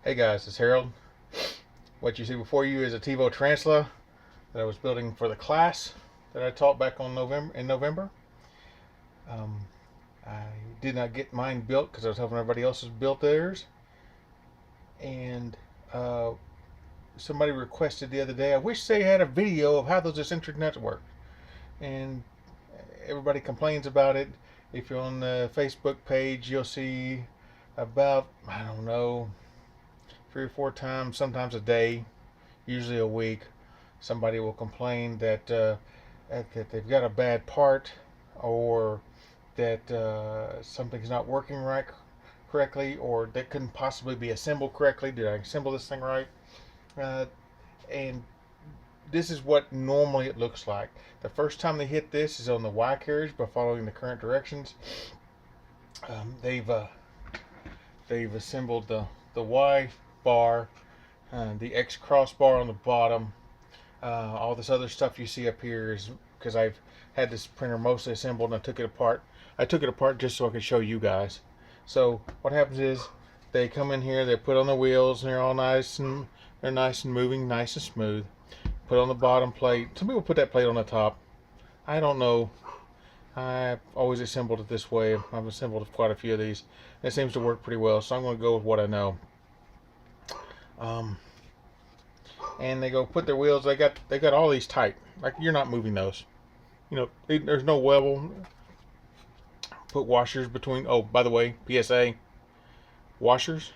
Hey guys, it's Harold. What you see before you is a TiVo Transla that I was building for the class that I taught back in November. Um, I did not get mine built because I was helping everybody else's build theirs. And somebody requested the other day, I wish they had a video of how those eccentric nuts work. And everybody complains about it. If you're on the Facebook page, you'll see about, I don't know, 3 or 4 times, sometimes a day, usually a week, somebody will complain that that they've got a bad part, or that something's not working correctly, or that couldn't possibly be assembled correctly. Did I assemble this thing right? And this is what normally it looks like. The first time they hit this is on the Y carriage by following the current directions. They've assembled the Y bar, the X crossbar on the bottom. All this other stuff you see up here is because I've had this printer mostly assembled and I took it apart. I took it apart just so I could show you guys. So what happens is they come in here, they put on the wheels, and they're all nice and moving, nice and smooth. Put on the bottom plate. Some people put that plate on the top. I don't know. I've always assembled it this way. I've assembled quite a few of these. It seems to work pretty well, so I'm going to go with what I know. And they go put their wheels. They got all these tight. Like, you're not moving those. You know, there's no wobble. Put washers between. Oh, by the way, PSA. Washers.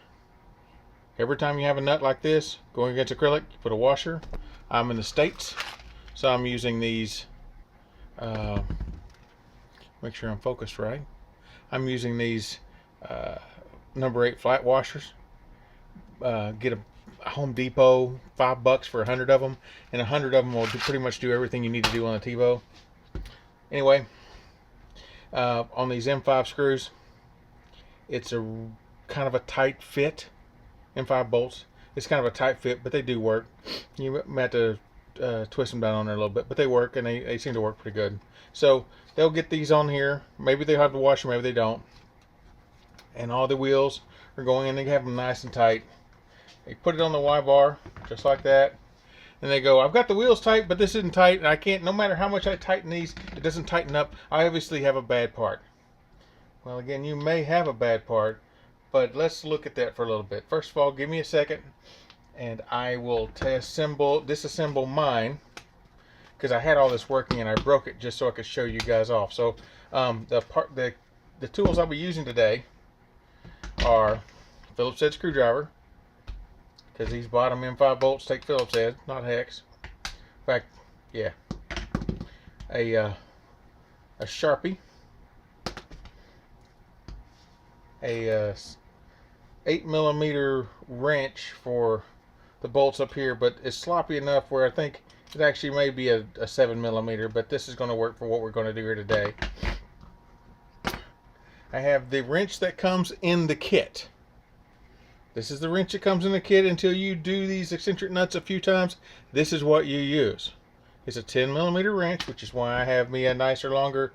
Every time you have a nut like this going against acrylic, you put a washer. I'm in the States, so I'm using these. Make sure I'm focused right. I'm using these number 8 flat washers. Get a Home Depot, $5 for 100 of them, and 100 of them will pretty much do everything you need to do on a TiVo. Anyway, on these M5 screws, it's a kind of a tight fit. M5 bolts, it's kind of a tight fit, but they do work. You might have to twist them down on there a little bit, but they work, and they seem to work pretty good. So they'll get these on here. Maybe they have the washer, maybe they don't. And all the wheels are going in. They have them nice and tight. They put it on the Y bar, just like that. And they go, I've got the wheels tight, but this isn't tight. And I can't, no matter how much I tighten these, it doesn't tighten up. I obviously have a bad part. Well, again, you may have a bad part, but let's look at that for a little bit. First of all, give me a second, and I will disassemble mine, because I had all this working and I broke it just so I could show you guys off. So the tools I'll be using today are Phillips head screwdriver, because these bottom M5 bolts take Phillips head, not hex. In fact, yeah, a Sharpie, a 8mm wrench for the bolts up here, but it's sloppy enough where I think it actually may be a 7mm, but this is going to work for what we're going to do here today. I have the wrench that comes in the kit. This is the wrench that comes in the kit. Until you do these eccentric nuts a few times, this is what you use. It's a 10mm wrench, which is why I have me a nicer, longer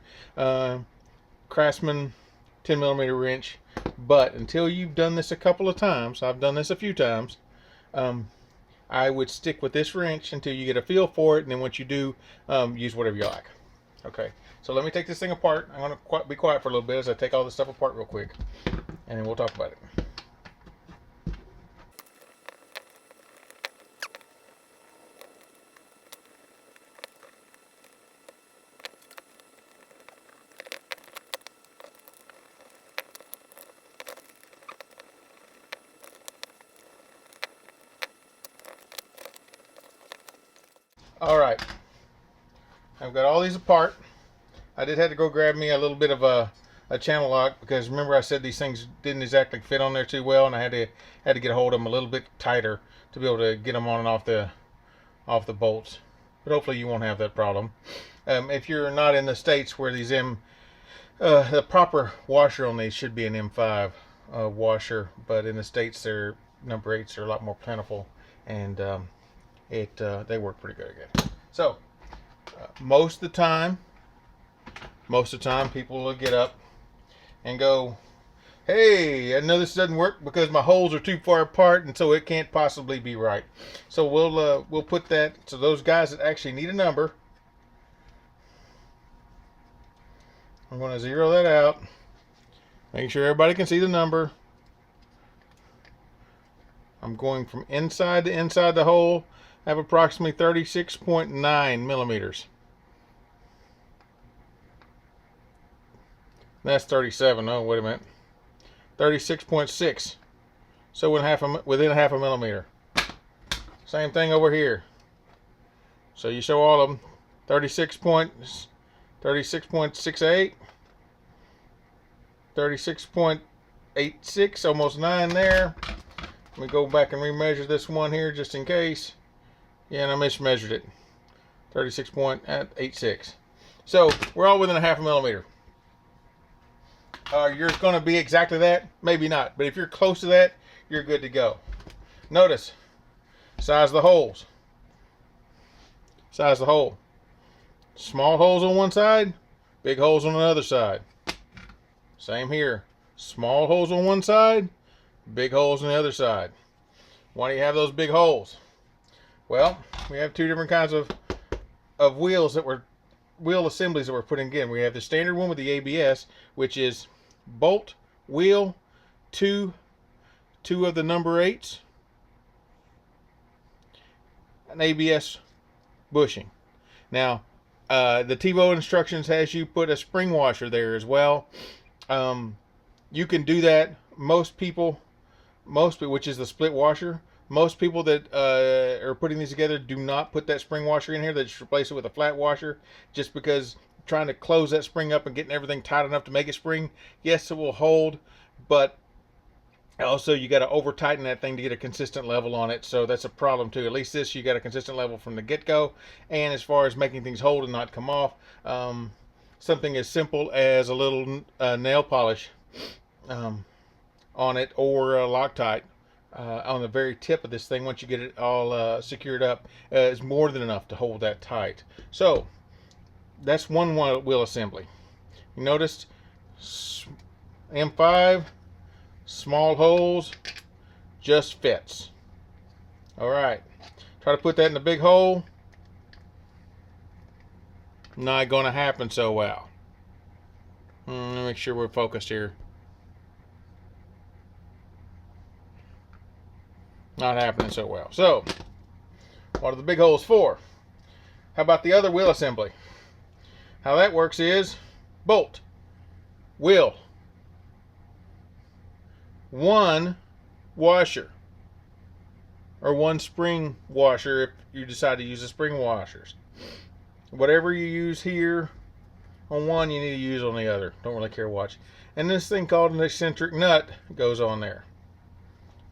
Craftsman 10mm wrench. But until you've done this a couple of times, I've done this a few times, I would stick with this wrench until you get a feel for it, and then once you do, use whatever you like. Okay, so let me take this thing apart. I'm going to be quiet for a little bit as I take all this stuff apart real quick, and then we'll talk about it. All right, I've got all these apart. I did have to go grab me a little bit of a channel lock, because remember I said these things didn't exactly fit on there too well, and I had to get a hold of them a little bit tighter to be able to get them on and off the bolts. But hopefully you won't have that problem. If you're not in the States where these the proper washer on these should be an M5 washer, but in the States their number 8s are a lot more plentiful, and they work pretty good again. So most of the time people will get up and go Hey, I know this doesn't work because my holes are too far apart, and so it can't possibly be right. So we'll put that. So those guys that actually need a number, I'm going to zero that out. Make sure everybody can see the number. I'm going from inside to inside the hole. I have approximately 36.9 millimeters. That's 37. Oh, wait a minute. 36.6. So within half a millimeter. Same thing over here. So you show all of them. 36.68, 36.86, almost 9 there. Let me go back and remeasure this one here just in case. Yeah, and I mismeasured it. 36.86. So we're all within a half a millimeter. You're going to be exactly that? Maybe not. But if you're close to that, you're good to go. Notice, size of the holes. Size of the hole. Small holes on one side, big holes on the other side. Same here. Small holes on one side, big holes on the other side. Why do you have those big holes? Well, we have two different kinds of wheel assemblies that we're putting in. We have the standard one with the ABS, which is bolt, wheel, two of the number 8s, an ABS bushing. Now, the TiVo instructions has you put a spring washer there as well. You can do that. Most people, which is the split washer, most people that are putting these together do not put that spring washer in here. They just replace it with a flat washer, just because trying to close that spring up and getting everything tight enough to make it spring. Yes, it will hold, but also you got to over tighten that thing to get a consistent level on it. So that's a problem too. At least this, you got a consistent level from the get-go. And as far as making things hold and not come off, something as simple as a little nail polish on it, or Loctite on the very tip of this thing, once you get it all secured up, is more than enough to hold that tight. So that's one wheel assembly. You noticed M5, small holes, just fits. All right, try to put that in the big hole. Not going to happen so well. Let me make sure we're focused here. Not happening so well. So, what are the big holes for? How about the other wheel assembly? How that works is bolt, wheel, one washer, or one spring washer if you decide to use the spring washers. Whatever you use here on one, you need to use on the other. Don't really care which. And this thing called an eccentric nut goes on there.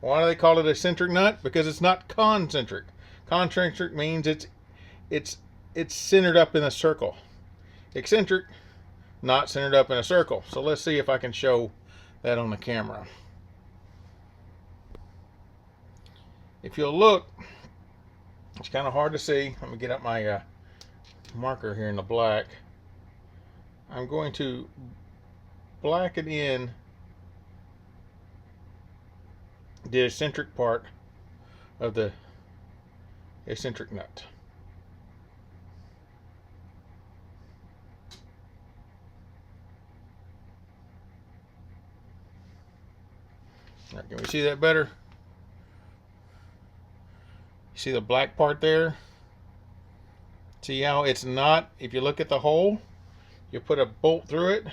Why do they call it eccentric nut? Because it's not concentric. Concentric means it's centered up in a circle. Eccentric, not centered up in a circle. So let's see if I can show that on the camera. If you'll look, it's kind of hard to see. Let me get up my marker here in the black. I'm going to blacken in the eccentric part of the eccentric nut. Now, can we see that better? You see the black part there? See how it's not, if you look at the hole, you put a bolt through it.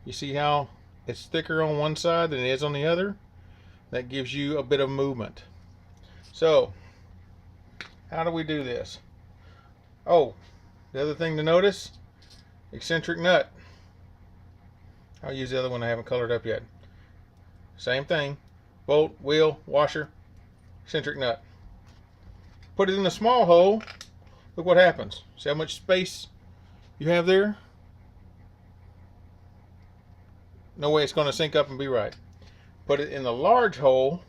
You see how it's thicker on one side than it is on the other? That gives you a bit of movement. So, how do we do this? Oh, the other thing to notice, eccentric nut. I'll use the other one I haven't colored up yet. Same thing, bolt, wheel, washer, eccentric nut. Put it in a small hole, look what happens. See how much space you have there? No way it's going to sync up and be right. Put it in the large hole,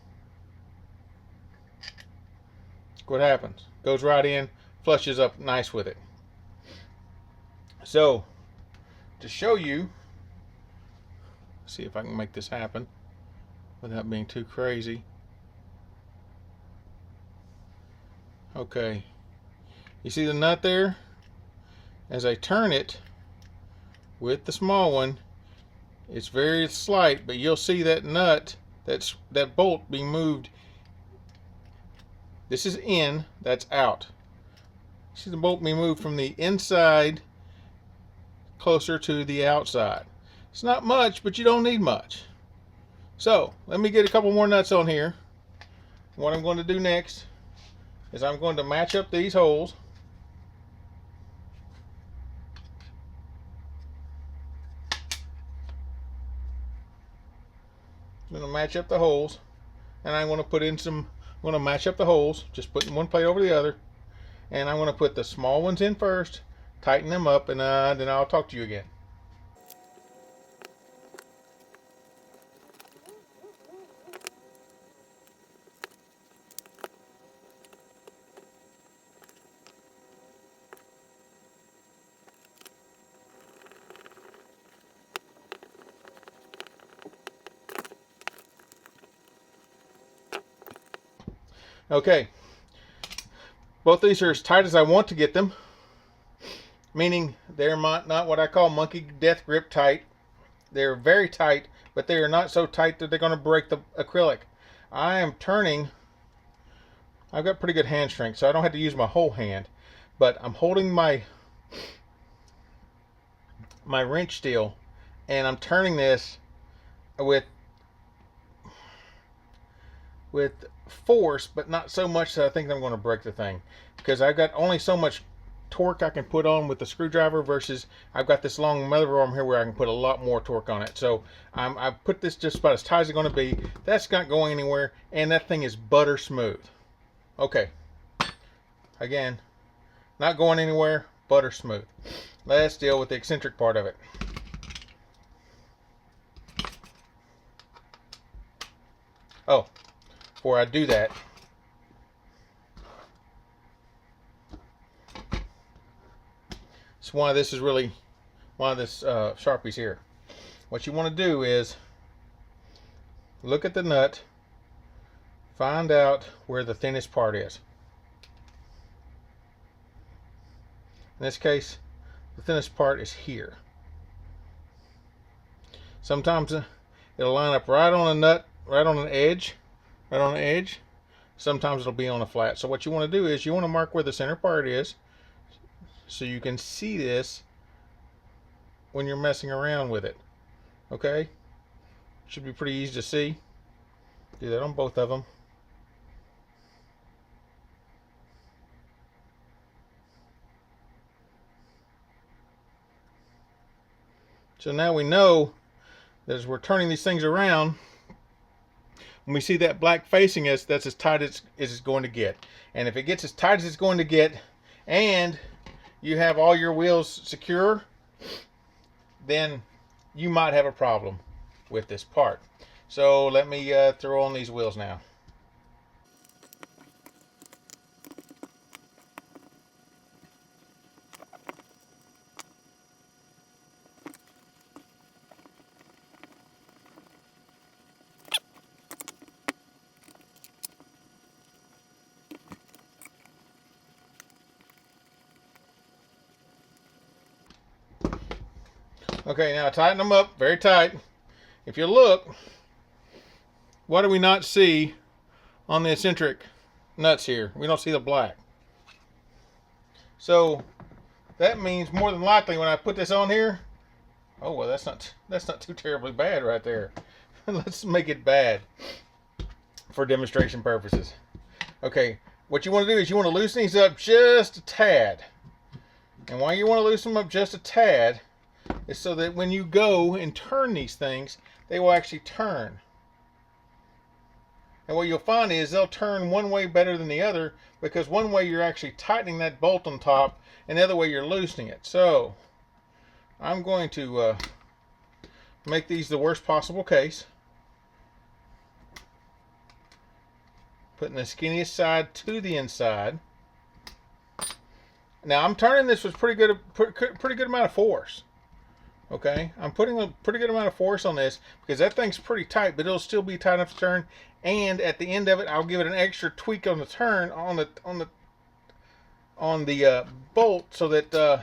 look what happens. Goes right in, flushes up nice with it. So, to show you See if I can make this happen without being too crazy. Okay, you see the nut there? As I turn it with the small one, it's very slight, but you'll see that nut, that bolt being moved. This is in, that's out. See the bolt being moved from the inside closer to the outside. It's not much, but you don't need much. So let me get a couple more nuts on here. What I'm going to do next is I'm going to match up these holes. I'm going to match up the holes, and I'm going to put in some, I'm going to match up the holes, just putting one plate over the other, and I'm going to put the small ones in first, tighten them up, and then I'll talk to you again. Okay, both these are as tight as I want to get them, meaning they're not what I call monkey death grip tight. They're very tight, but they are not so tight that they're going to break the acrylic. I am turning, I've got pretty good hand strength, so I don't have to use my whole hand, but I'm holding my wrench steel, and I'm turning this with force, but not so much that I think I'm going to break the thing, because I've got only so much torque I can put on with the screwdriver versus I've got this long metal arm here where I can put a lot more torque on it. So I've put this just about as tight as it's going to be. That's not going anywhere, and that thing is butter smooth. Okay, again, not going anywhere, butter smooth. Let's deal with the eccentric part of it. Oh, before I do that, so why this is really, why this Sharpie's here. What you want to do is look at the nut, find out where the thinnest part is. In this case, the thinnest part is here. Sometimes it'll line up right on a nut, right on an edge, right on the edge. Sometimes it'll be on a flat. So what you want to do is you want to mark where the center part is, so you can see this when you're messing around with it. Okay, should be pretty easy to see. Do that on both of them. So now we know that as we're turning these things around, when we see that black facing us, that's as tight as it's going to get. And if it gets as tight as it's going to get, and you have all your wheels secure, then you might have a problem with this part. So let me throw on these wheels now. Okay, now tighten them up very tight. If you look, what do we not see on the eccentric nuts here? We don't see the black. So that means more than likely when I put this on here, oh well, that's not too terribly bad right there. Let's make it bad for demonstration purposes. Okay, what you want to do is you want to loosen these up just a tad. And why you want to loosen them up just a tad is so that when you go and turn these things, they will actually turn. And what you'll find is they'll turn one way better than the other, because one way you're actually tightening that bolt on top, and the other way you're loosening it. So I'm going to make these the worst possible case. Putting the skinniest side to the inside. Now I'm turning this with pretty good amount of force. Okay, I'm putting a pretty good amount of force on this because that thing's pretty tight, but it'll still be tight enough to turn. And at the end of it, I'll give it an extra tweak on the turn on the bolt so that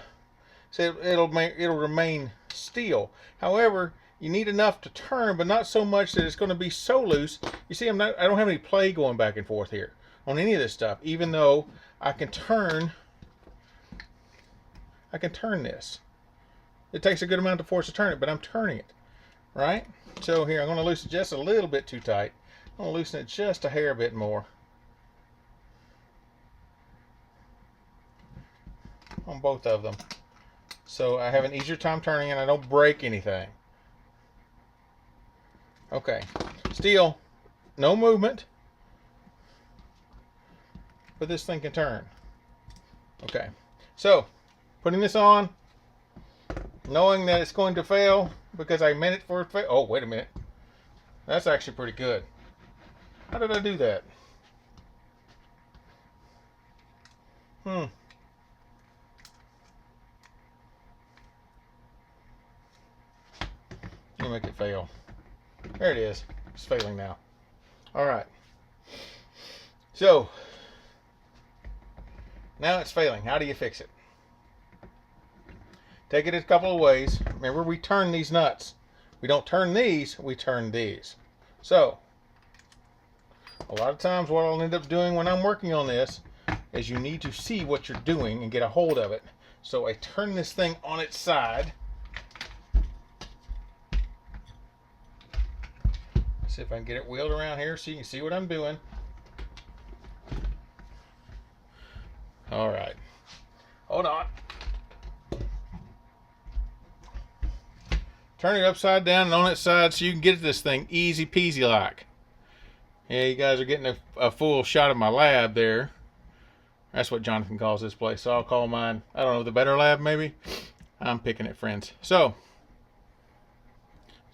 so it'll remain steel. However, you need enough to turn, but not so much that it's going to be so loose. You see, I don't have any play going back and forth here on any of this stuff, even though I can turn this. It takes a good amount of force to turn it, but I'm turning it, right? So here, I'm going to loosen just a little bit too tight. I'm going to loosen it just a hair bit more on both of them. So I have an easier time turning and I don't break anything. Okay, steel, no movement, but this thing can turn. Okay, so putting this on, knowing that it's going to fail because I meant it for it to fail. Oh, wait a minute. That's actually pretty good. How did I do that? Let me make it fail. There it is. It's failing now. All right. So now it's failing. How do you fix it? Take it a couple of ways. Remember, we turn these nuts. We don't turn these, we turn these. So a lot of times what I'll end up doing when I'm working on this is you need to see what you're doing and get a hold of it. So I turn this thing on its side. See if I can get it wheeled around here so you can see what I'm doing. All right. Hold on. Turn it upside down and on its side so you can get at this thing easy peasy like. Yeah, you guys are getting a full shot of my lab there. That's what Jonathan calls this place. So I'll call mine, I don't know, the better lab maybe. I'm picking it, friends. So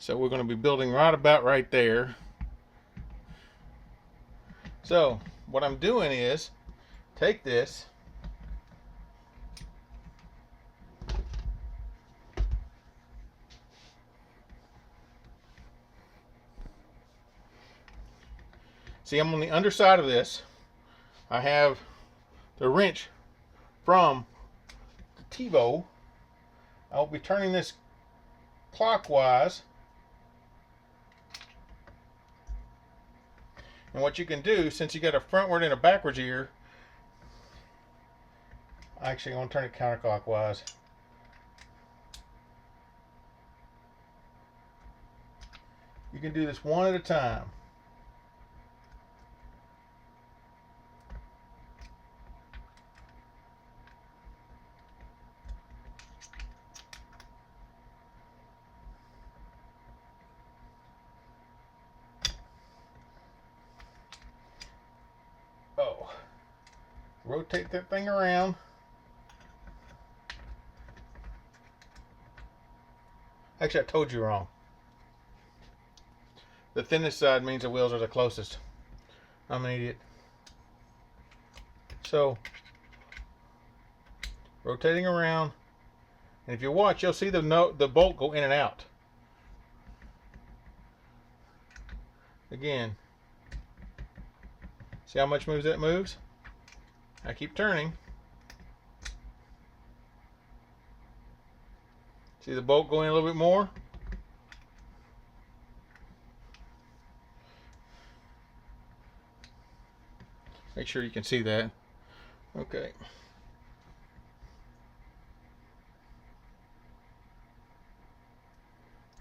we're going to be building right about right there. So what I'm doing is take this. See, I'm on the underside of this. I have the wrench from the T-bow. I'll be turning this clockwise. And what you can do, since you got a frontward and a backwards ear, actually I'm going to turn it counterclockwise. You can do this one at a time. Rotate that thing around. Actually, I told you wrong. The thinnest side means the wheels are the closest. I'm an idiot. So, rotating around, and if you watch, you'll see the bolt go in and out. Again, see how much moves that moves? I keep turning. See the bolt going a little bit more? Make sure you can see that. Okay.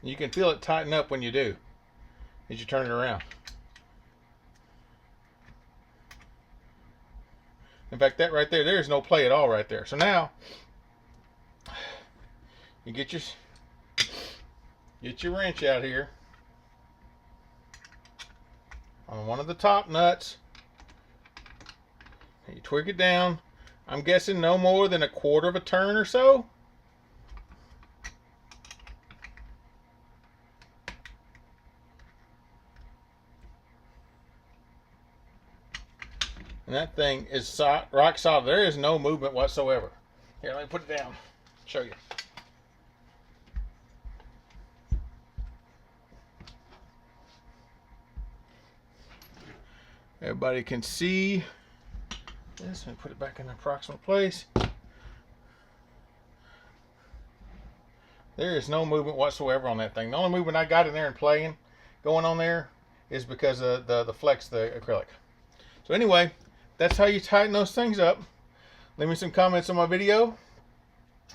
You can feel it tighten up when you do, as you turn it around. In fact, that right there, there's no play at all right there. So now, you get your wrench out here on one of the top nuts. You twig it down. I'm guessing no more than a quarter of a turn or so. And that thing is rock solid. There is no movement whatsoever. Here, let me put it down. Show you. everybody can see this, and put it back in the approximate place. There is no movement whatsoever on that thing. The only movement I got in there and playing going on there is because of the flex, the acrylic. So anyway, that's how you tighten those things up. Leave me some comments on my video.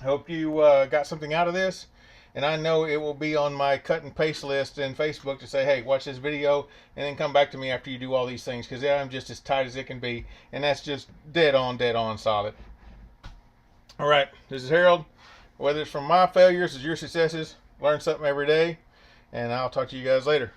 I hope you got something out of this. And I know it will be on my cut and paste list in Facebook to say, hey, watch this video, and then come back to me after you do all these things, because I'm just as tight as it can be. And that's just dead on solid. All right, this is Harold. Whether it's from my failures or your successes, learn something every day. And I'll talk to you guys later.